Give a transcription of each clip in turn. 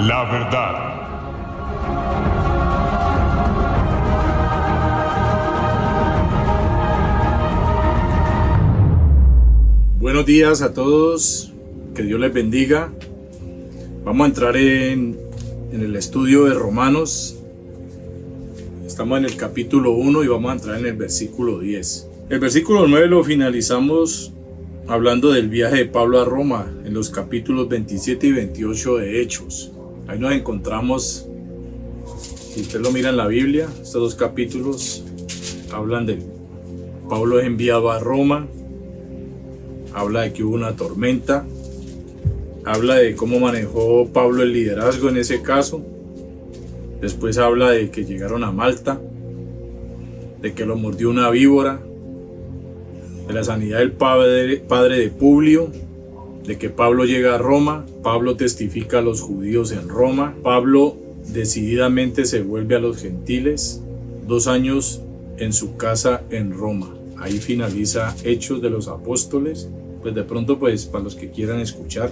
la verdad. Buenos días a todos, que Dios les bendiga. Vamos a entrar en el estudio de Romanos. Estamos en el capítulo 1 y vamos a entrar en el versículo 10. El versículo 9 lo finalizamos hablando del viaje de Pablo a Roma en los capítulos 27 y 28 de Hechos. Ahí nos encontramos, si usted lo mira en la Biblia, estos dos capítulos hablan de Pablo es enviado a Roma, habla de que hubo una tormenta, habla de cómo manejó Pablo el liderazgo en ese caso, después habla de que llegaron a Malta, de que lo mordió una víbora, de la sanidad del padre de Publio, de que Pablo llega a Roma, Pablo testifica a los judíos en Roma, Pablo decididamente se vuelve a los gentiles, 2 años en su casa en Roma. Ahí finaliza Hechos de los Apóstoles. Pues de pronto, pues para los que quieran escuchar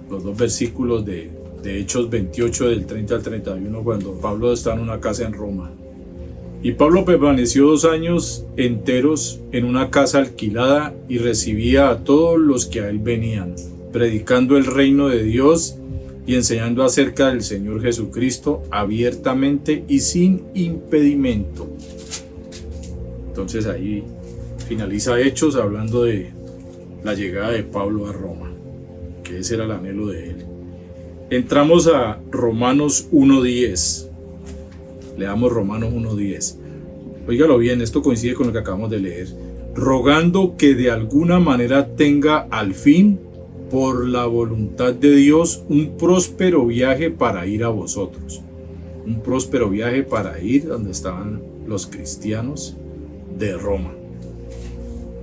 los 2 versículos de Hechos 28 del 30 al 31, cuando Pablo está en una casa en Roma. Y Pablo permaneció 2 años enteros en una casa alquilada y recibía a todos los que a él venían, predicando el reino de Dios y enseñando acerca del Señor Jesucristo abiertamente y sin impedimento. Entonces ahí finaliza Hechos hablando de la llegada de Pablo a Roma, que ese era el anhelo de él. Entramos a Romanos 1:10. Leamos Romanos 1:10. Óigalo bien, esto coincide con lo que acabamos de leer. Rogando que de alguna manera tenga al fin, por la voluntad de Dios, un próspero viaje para ir a vosotros. Un próspero viaje para ir donde estaban los cristianos de Roma.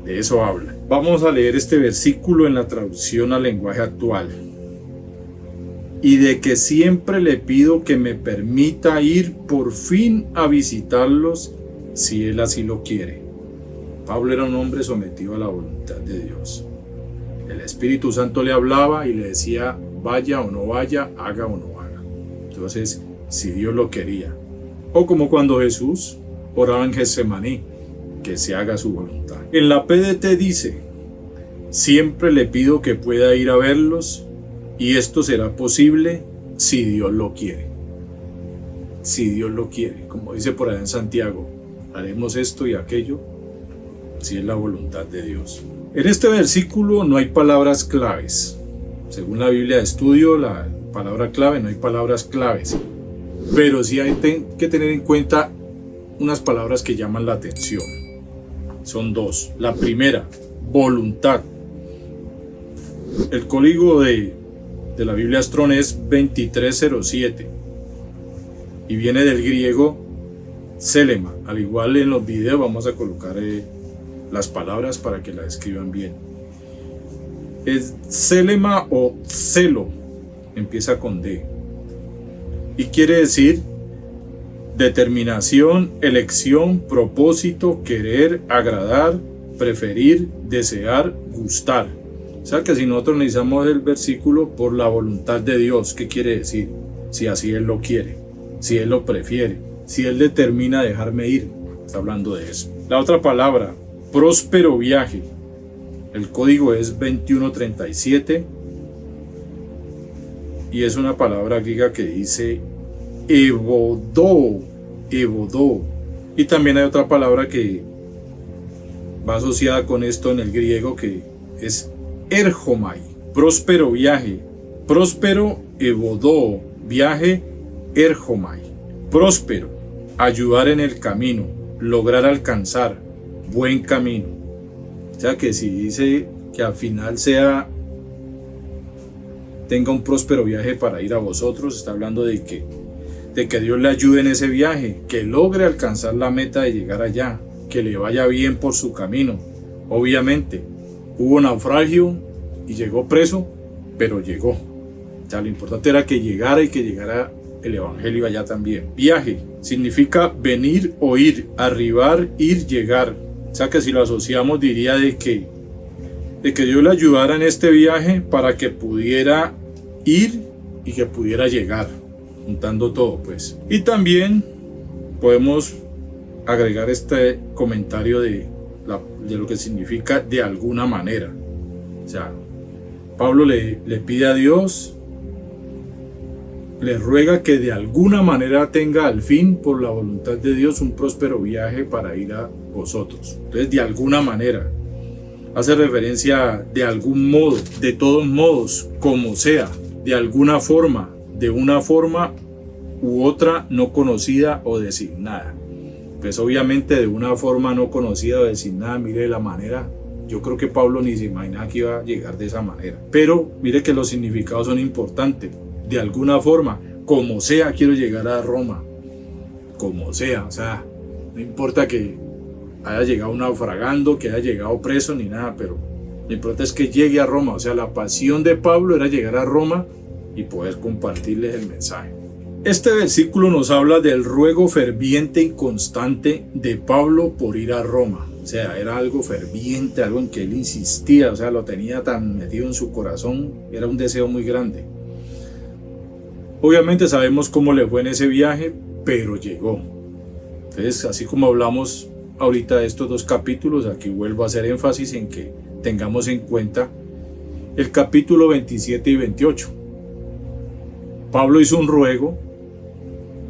De eso habla. Vamos a leer este versículo en la traducción al lenguaje actual. Y de que siempre le pido que me permita ir por fin a visitarlos si él así lo quiere. Pablo era un hombre sometido a la voluntad de Dios. El Espíritu Santo le hablaba y le decía vaya o no vaya, haga o no haga. Entonces, si Dios lo quería. O como cuando Jesús oraba en Getsemaní, que se haga su voluntad. En la PDT dice, siempre le pido que pueda ir a verlos y esto será posible si Dios lo quiere. Si Dios lo quiere, como dice por allá en Santiago, haremos esto y aquello si es la voluntad de Dios. En este versículo no hay palabras claves. Según la Biblia de estudio, la palabra clave, no hay palabras claves. Pero sí hay que tener en cuenta unas palabras que llaman la atención. Son 2. La primera, voluntad. El código de la Biblia Strong es 2307 y viene del griego selema. Al igual en los videos vamos a colocar las palabras para que la escriban bien. Es selema o celo, empieza con D y quiere decir determinación, elección, propósito, querer, agradar, preferir, desear, gustar. O sea que si nosotros analizamos el versículo por la voluntad de Dios, ¿qué quiere decir? Si así Él lo quiere, si Él lo prefiere, si Él determina dejarme ir, está hablando de eso. La otra palabra, próspero viaje, el código es 2137 y es una palabra griega que dice evodó. Y también hay otra palabra que va asociada con esto en el griego que es erjomai, próspero viaje, próspero evodó, viaje erjomai, próspero, ayudar en el camino, lograr alcanzar, buen camino. O sea que si dice que al final tenga un próspero viaje para ir a vosotros, está hablando de que Dios le ayude en ese viaje, que logre alcanzar la meta de llegar allá, que le vaya bien por su camino. Obviamente, hubo naufragio y llegó preso, pero llegó. O sea, lo importante era que llegara y que llegara el evangelio allá también. Viaje significa venir o ir, arribar, ir, llegar. O sea que si lo asociamos diría de que Dios le ayudara en este viaje para que pudiera ir y que pudiera llegar, juntando todo pues. Y también podemos agregar este comentario de lo que significa de alguna manera. O sea, Pablo le pide a Dios, le ruega que de alguna manera tenga al fin, por la voluntad de Dios, un próspero viaje para ir a vosotros. Entonces, de alguna manera, hace referencia de algún modo, de todos modos, como sea, de alguna forma, de una forma u otra no conocida o designada. Pues obviamente de una forma no conocida o designada, mire la manera. Yo creo que Pablo ni se imaginaba que iba a llegar de esa manera. Pero mire que los significados son importantes. De alguna forma, como sea, quiero llegar a Roma. Como sea, o sea, no importa que haya llegado naufragando, que haya llegado preso ni nada, pero lo importante es que llegue a Roma. O sea, la pasión de Pablo era llegar a Roma y poder compartirles el mensaje. Este versículo nos habla del ruego ferviente y constante de Pablo por ir a Roma. O sea, era algo ferviente, algo en que él insistía, o sea, lo tenía tan metido en su corazón, era un deseo muy grande. Obviamente sabemos cómo le fue en ese viaje, pero llegó. Entonces, así como hablamos ahorita de estos dos capítulos, aquí vuelvo a hacer énfasis en que tengamos en cuenta el capítulo 27 y 28. Pablo hizo un ruego,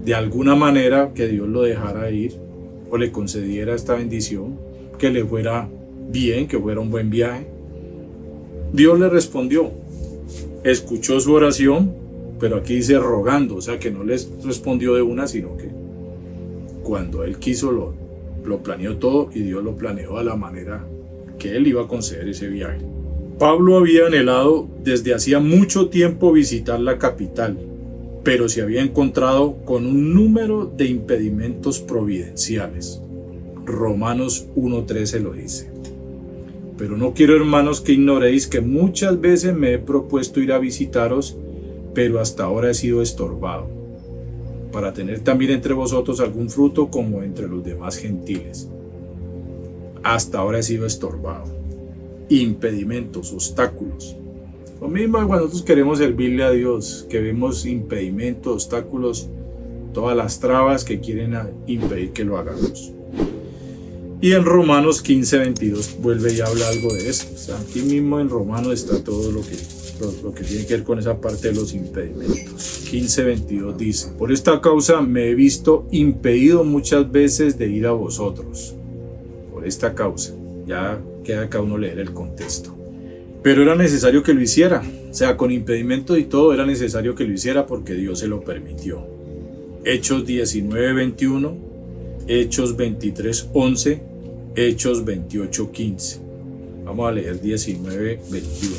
de alguna manera que Dios lo dejara ir o le concediera esta bendición, que le fuera bien, que fuera un buen viaje. Dios le respondió, escuchó su oración, pero aquí dice rogando, o sea que no les respondió de una, sino que cuando él quiso lo planeó todo y Dios lo planeó a la manera que él iba a conceder ese viaje. Pablo había anhelado desde hacía mucho tiempo visitar la capital, pero se había encontrado con un número de impedimentos providenciales. Romanos 1:13 lo dice. Pero no quiero, hermanos, que ignoréis que muchas veces me he propuesto ir a visitaros, pero hasta ahora he sido estorbado, para tener también entre vosotros algún fruto como entre los demás gentiles. Hasta ahora he sido estorbado. Impedimentos, obstáculos. Lo mismo cuando nosotros queremos servirle a Dios, que vemos impedimentos, obstáculos, todas las trabas que quieren impedir que lo hagamos. Y en Romanos 15:22 vuelve y habla algo de esto. O sea, aquí mismo en Romanos está todo lo que tiene que ver con esa parte de los impedimentos. 15:22 dice, por esta causa me he visto impedido muchas veces de ir a vosotros. Por esta causa. Ya queda cada uno leer el contexto. Pero era necesario que lo hiciera. O sea, con impedimentos y todo era necesario que lo hiciera porque Dios se lo permitió. Hechos 19:21, Hechos 23:11, Hechos 28:15. Vamos a leer 19:21.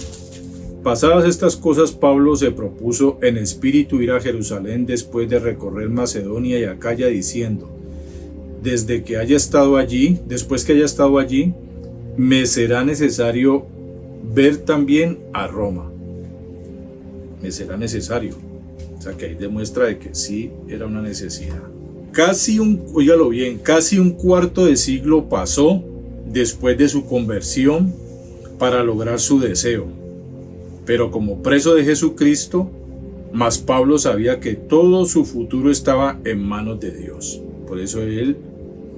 Pasadas estas cosas, Pablo se propuso en espíritu ir a Jerusalén después de recorrer Macedonia y Acaya, diciendo, después que haya estado allí, me será necesario ver también a Roma. Me será necesario. O sea que ahí demuestra de que sí era una necesidad. Óigalo bien, casi un cuarto de siglo pasó después de su conversión para lograr su deseo. Pero como preso de Jesucristo, mas Pablo sabía que todo su futuro estaba en manos de Dios. Por eso él,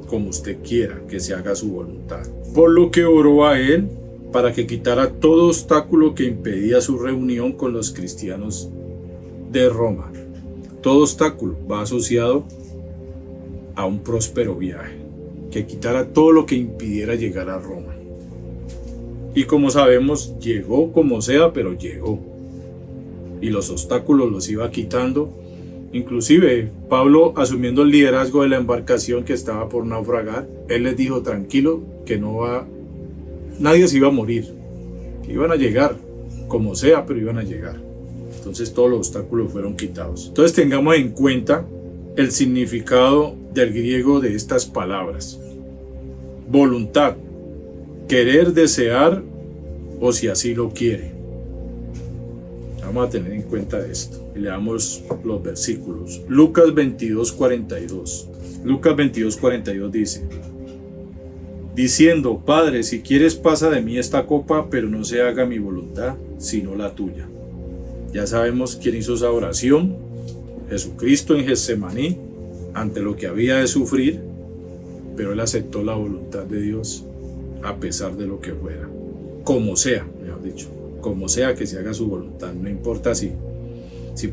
como usted quiera, que se haga su voluntad. Por lo que oró a él para que quitara todo obstáculo que impedía su reunión con los cristianos de Roma. Todo obstáculo va asociado a un próspero viaje, que quitara todo lo que impidiera llegar a Roma. Y como sabemos, llegó como sea, pero llegó. Y los obstáculos los iba quitando. Inclusive Pablo, asumiendo el liderazgo de la embarcación que estaba por naufragar, él les dijo, tranquilo, que nadie se iba a morir, que iban a llegar, como sea, pero iban a llegar. Entonces todos los obstáculos fueron quitados. Entonces tengamos en cuenta el significado del griego de estas palabras. Voluntad, querer, desear, o si así lo quiere. Vamos a tener en cuenta esto. Y leamos los versículos. Lucas 22:42. Lucas 22:42 dice, diciendo, Padre, si quieres pasa de mí esta copa, pero no se haga mi voluntad, sino la tuya. Ya sabemos quién hizo esa oración, Jesucristo en Getsemaní, ante lo que había de sufrir, pero él aceptó la voluntad de Dios a pesar de lo que fuera, como sea, mejor dicho, como sea que se haga su voluntad, no importa si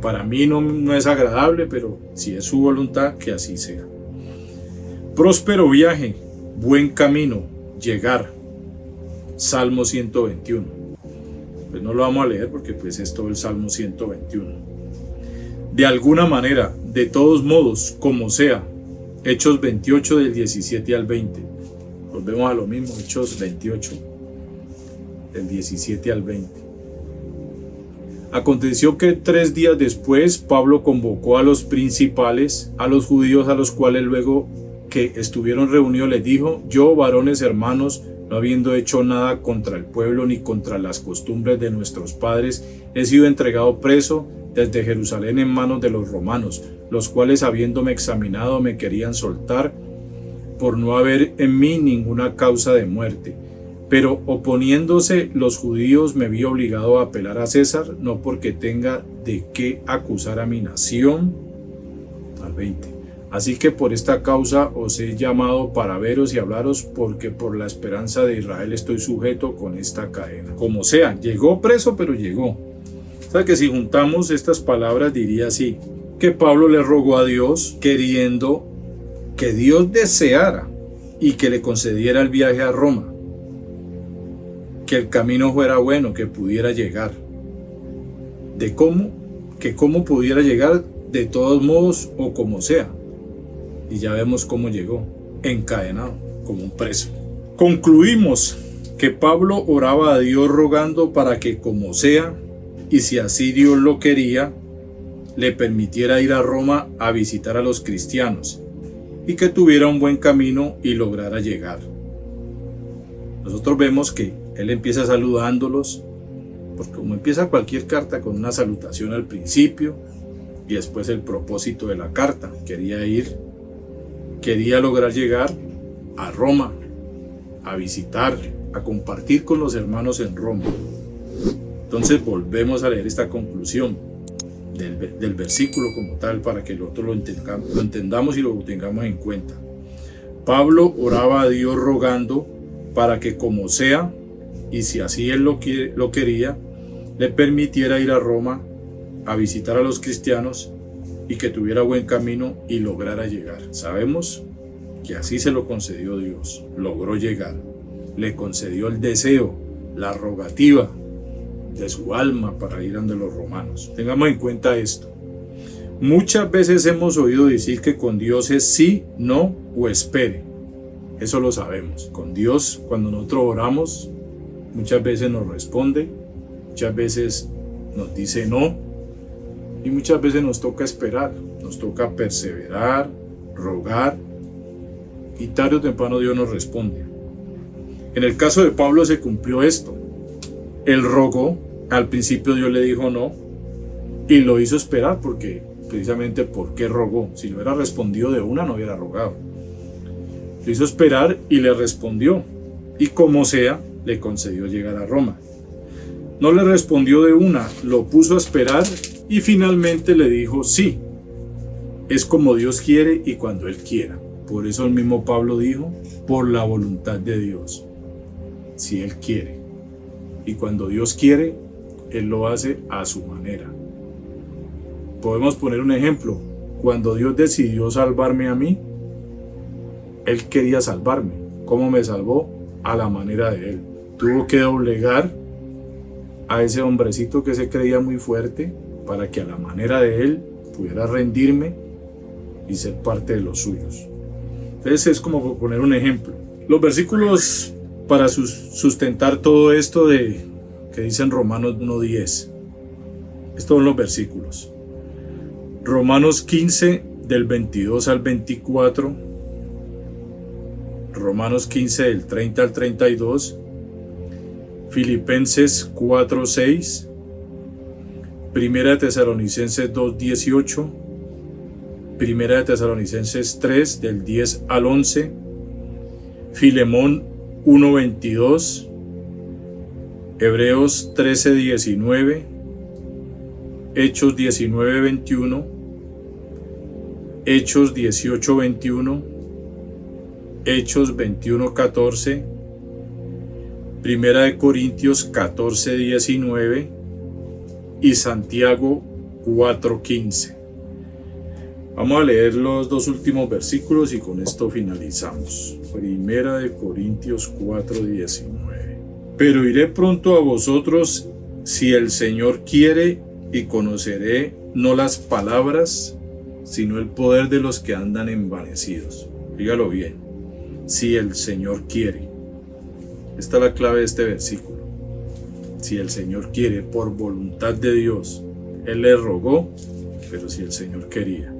para mí no es agradable, pero si es su voluntad, que así sea. Próspero viaje, buen camino, llegar. Salmo 121. Pues no lo vamos a leer porque pues es todo el Salmo 121. De alguna manera, de todos modos, como sea. Hechos 28 del 17 al 20. Volvemos a lo mismo, Hechos 28 del 17 al 20. Aconteció que 3 días después Pablo convocó a los principales, a los judíos, a los cuales luego que estuvieron reunidos les dijo: yo, varones hermanos, no habiendo hecho nada contra el pueblo ni contra las costumbres de nuestros padres, he sido entregado preso desde Jerusalén en manos de los romanos, los cuales habiéndome examinado me querían soltar por no haber en mí ninguna causa de muerte. Pero oponiéndose los judíos me vi obligado a apelar a César, no porque tenga de qué acusar a mi nación. Al 20. Así que por esta causa os he llamado para veros y hablaros, porque por la esperanza de Israel estoy sujeto con esta cadena. Como sea, llegó preso, pero llegó. O sea que si juntamos estas palabras diría así, que Pablo le rogó a Dios queriendo que Dios deseara y que le concediera el viaje a Roma, que el camino fuera bueno, que pudiera llegar. ¿De cómo? Que cómo pudiera llegar, de todos modos o como sea. Y ya vemos cómo llegó, encadenado, como un preso. Concluimos que Pablo oraba a Dios rogando para que como sea, y si así Dios lo quería, le permitiera ir a Roma a visitar a los cristianos, y que tuviera un buen camino y lograra llegar. Nosotros vemos que él empieza saludándolos, porque como empieza cualquier carta con una salutación al principio y después el propósito de la carta, quería lograr llegar a Roma, a visitar, a compartir con los hermanos en Roma. Entonces volvemos a leer esta conclusión del versículo como tal para que nosotros lo entendamos y lo tengamos en cuenta. Pablo oraba a Dios rogando para que como sea, y si así él lo quería, le permitiera ir a Roma a visitar a los cristianos y que tuviera buen camino y lograra llegar. Sabemos que así se lo concedió Dios, logró llegar, le concedió el deseo, la rogativa de su alma para ir ante los romanos. Tengamos en cuenta esto. Muchas veces hemos oído decir que con Dios es sí, no o espere. Eso lo sabemos. Con Dios, cuando nosotros oramos, muchas veces nos responde, muchas veces nos dice no, y muchas veces nos toca esperar, nos toca perseverar, rogar, y tarde o temprano Dios nos responde. En el caso de Pablo se cumplió esto. Él rogó, al principio Dios le dijo no, y lo hizo esperar porque, precisamente porque rogó. Si le hubiera respondido de una, no hubiera rogado. Lo hizo esperar y le respondió, y como sea, le concedió llegar a Roma. No le respondió de una, lo puso a esperar y finalmente le dijo sí. Es como Dios quiere y cuando Él quiera. Por eso el mismo Pablo dijo, por la voluntad de Dios, si Él quiere. Y cuando Dios quiere, Él lo hace a su manera. Podemos poner un ejemplo. Cuando Dios decidió salvarme a mí, Él quería salvarme. ¿Cómo me salvó? A la manera de Él. Tuvo que doblegar a ese hombrecito que se creía muy fuerte para que a la manera de Él pudiera rendirme y ser parte de los suyos. Entonces es como poner un ejemplo. Los versículos para sustentar todo esto que dicen Romanos 1:10. Estos son los versículos. Romanos 15 del 22 al 24. Romanos 15 del 30 al 32. Filipenses 4:6. Primera de Tesalonicenses 2:18. Primera de Tesalonicenses 3 del 10 al 11. Filemón 1:22. Hebreos 13:19. Hechos 19:21, Hechos 18:21, Hechos 21:14, Primera de Corintios 14:19 y Santiago 4:15. Vamos a leer los dos últimos versículos y con esto finalizamos. Primera de Corintios 4:19. Pero iré pronto a vosotros si el Señor quiere, y conoceré no las palabras, sino el poder de los que andan envanecidos. Dígalo bien. Si el Señor quiere. Esta es la clave de este versículo. Si el Señor quiere, por voluntad de Dios. Él le rogó, pero si el Señor quería.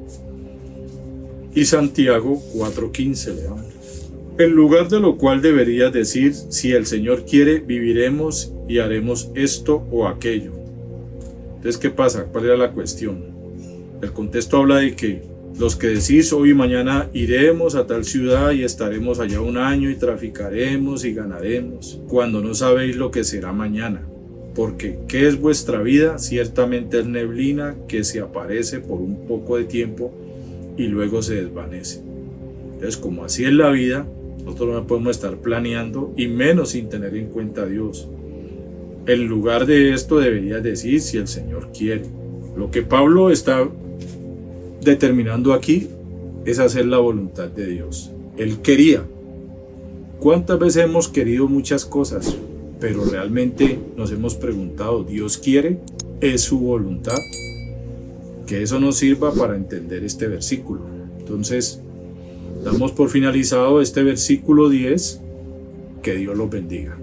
Y Santiago 4:15, leamos. En lugar de lo cual deberías decir, si el Señor quiere, viviremos y haremos esto o aquello. Entonces, ¿qué pasa? ¿Cuál era la cuestión? El contexto habla de que los que decís hoy y mañana iremos a tal ciudad y estaremos allá un año y traficaremos y ganaremos, cuando no sabéis lo que será mañana. Porque, ¿qué es vuestra vida? Ciertamente es neblina que se aparece por un poco de tiempo y luego se desvanece. Entonces, como así es la vida, nosotros no podemos estar planeando y menos sin tener en cuenta a Dios. En lugar de esto deberías decir si el Señor quiere. Lo que Pablo está determinando aquí es hacer la voluntad de Dios. Él quería. ¿Cuántas veces hemos querido muchas cosas, pero realmente nos hemos preguntado, ¿Dios quiere? ¿Es su voluntad? Que eso nos sirva para entender este versículo. Entonces, damos por finalizado este versículo 10. Que Dios los bendiga.